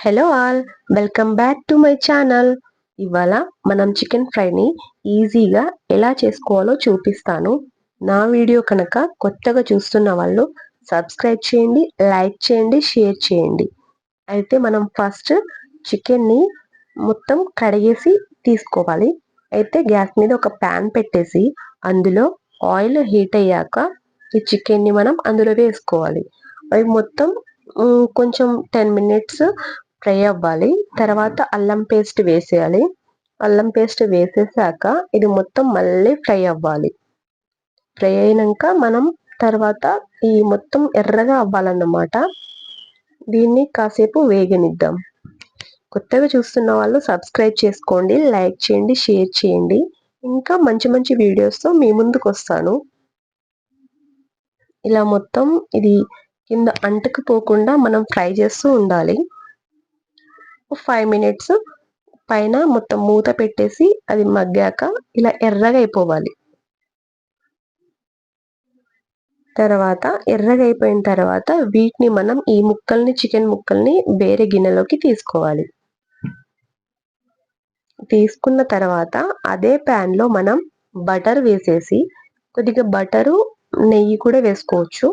Hello all, welcome back to my channel. ఇవాళ మనం chicken ఫ్రైని ఈజీగా ఎలా చేసుకోవాలో చూపిస్తాను. నా వీడియో కనుక కొత్తగా చూస్తున్న వాళ్ళు సబ్స్క్రైబ్ చేయండి, లైక్ చేయండి, షేర్ చేయండి. అయితే మనం ఫస్ట్ చికెన్ని మొత్తం కడిగేసి తీసుకోవాలి. అయితే గ్యాస్ మీద ఒక ప్యాన్ పెట్టేసి అందులో ఆయిల్ హీట్ అయ్యాక ఈ చికెన్ని మనం అందులో వేసుకోవాలి. అవి మొత్తం కొంచెం 10 మినిట్స్ ఫ్రై అవ్వాలి. తర్వాత అల్లం పేస్ట్ వేసేయాలి. అల్లం పేస్ట్ వేసేసాక ఇది మొత్తం మళ్ళీ ఫ్రై అవ్వాలి. ఫ్రై అయినాక మనం తర్వాత ఈ మొత్తం ఎర్రగా అవ్వాలన్నమాట. దీన్ని కాసేపు వేగనిద్దాం. కొత్తగా చూస్తున్న వాళ్ళు సబ్స్క్రైబ్ చేసుకోండి, లైక్ చేయండి, షేర్ చేయండి. ఇంకా మంచి మంచి వీడియోస్తో మీ ముందుకు వస్తాను. ఇలా మొత్తం ఇది కింద అంటుకుపోకుండా మనం ఫ్రై చేస్తూ ఉండాలి. 5 మినిట్స్ పైన మొత్తం మూత పెట్టేసి అది మగ్గాక ఇలా ఎర్రగా అయిపోవాలి. తర్వాత ఎర్రగా అయిపోయిన తర్వాత వీటిని మనం ఈ ముక్కల్ని చికెన్ ముక్కల్ని వేరే గిన్నెలోకి తీసుకోవాలి. తీసుకున్న తర్వాత అదే ప్యాన్లో మనం బటర్ వేసేసి కొద్దిగా బటరు నెయ్యి కూడా వేసుకోవచ్చు.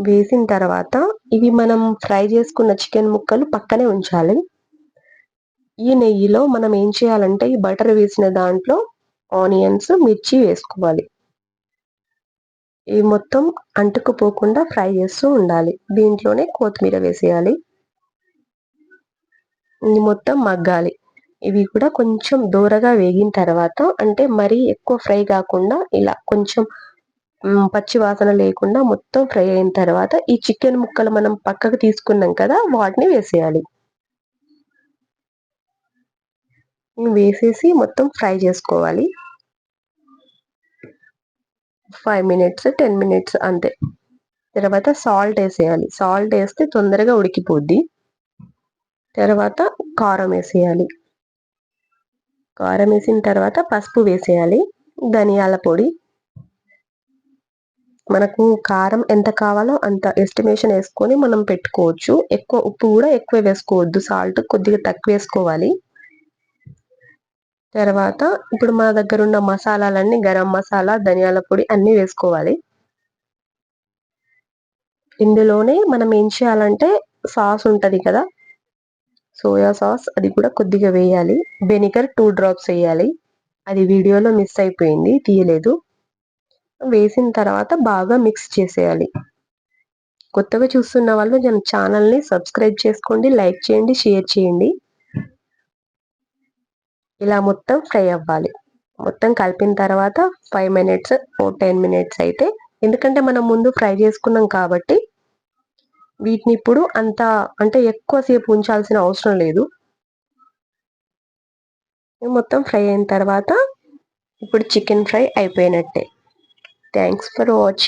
వేసిన తర్వాత ఇవి మనం ఫ్రై చేసుకున్న చికెన్ ముక్కలు పక్కనే ఉంచాలి. ఈ నెయ్యిలో మనం ఏం చేయాలంటే ఈ బటర్ వేసిన దాంట్లో ఆనియన్స్, మిర్చి వేసుకోవాలి. ఇవి మొత్తం అంటుకుపోకుండా ఫ్రై చేస్తూ ఉండాలి. దీంట్లోనే కొత్తిమీర వేసేయాలి. ఇది మొత్తం మగ్గాలి. ఇవి కూడా కొంచెం దూరగా వేగిన తర్వాత, అంటే మరీ ఎక్కువ ఫ్రై కాకుండా ఇలా కొంచెం పచ్చి వాసన లేకుండా మొత్తం ఫ్రై అయిన తర్వాత ఈ చికెన్ ముక్కలు మనం పక్కకు తీసుకున్నాం కదా, వాటిని వేసేయాలి. వేసేసి మొత్తం ఫ్రై చేసుకోవాలి. 5 మినిట్స్ 10 మినిట్స్ అంతే. తర్వాత సాల్ట్ వేసేయాలి. సాల్ట్ వేస్తే తొందరగా ఉడికిపోద్ది. తర్వాత కారం వేసేయాలి. కారం వేసిన తర్వాత పసుపు వేసేయాలి. ధనియాల పొడి, మనకు కారం ఎంత కావాలో అంత ఎస్టిమేషన్ వేసుకొని మనం పెట్టుకోవచ్చు. ఎక్కువ ఉప్పు కూడా ఎక్కువ వేసుకోవద్దు, సాల్ట్ కొద్దిగా తక్కువ వేసుకోవాలి. తర్వాత ఇప్పుడు మన దగ్గర ఉన్న మసాలాలన్నీ గరం మసాలా, ధనియాల పొడి అన్నీ వేసుకోవాలి. ఇందులోనే మనం ఏం చేయాలంటే సాస్ ఉంటుంది కదా, సోయా సాస్, అది కూడా కొద్దిగా వేయాలి. వెనిగర్ 2 డ్రాప్స్ వేయాలి. అది వీడియోలో మిస్ అయిపోయింది, తీయలేదు. వేసిన తర్వాత బాగా మిక్స్ చేసేయాలి. కొత్తగా చూస్తున్న వాళ్ళు మన ఛానల్ని సబ్స్క్రైబ్ చేసుకోండి, లైక్ చేయండి, షేర్ చేయండి. ఇలా మొత్తం ఫ్రై అవ్వాలి. మొత్తం కలిపిన తర్వాత 5 మినిట్స్ 10 మినిట్స్ అయితే, ఎందుకంటే మనం ముందు ఫ్రై చేసుకున్నాం కాబట్టి వీటిని ఇప్పుడు అంత అంటే ఎక్కువసేపు ఉంచాల్సిన అవసరం లేదు. మొత్తం ఫ్రై అయిన తర్వాత ఇప్పుడు చికెన్ ఫ్రై అయిపోయినట్టే. Thanks for watching.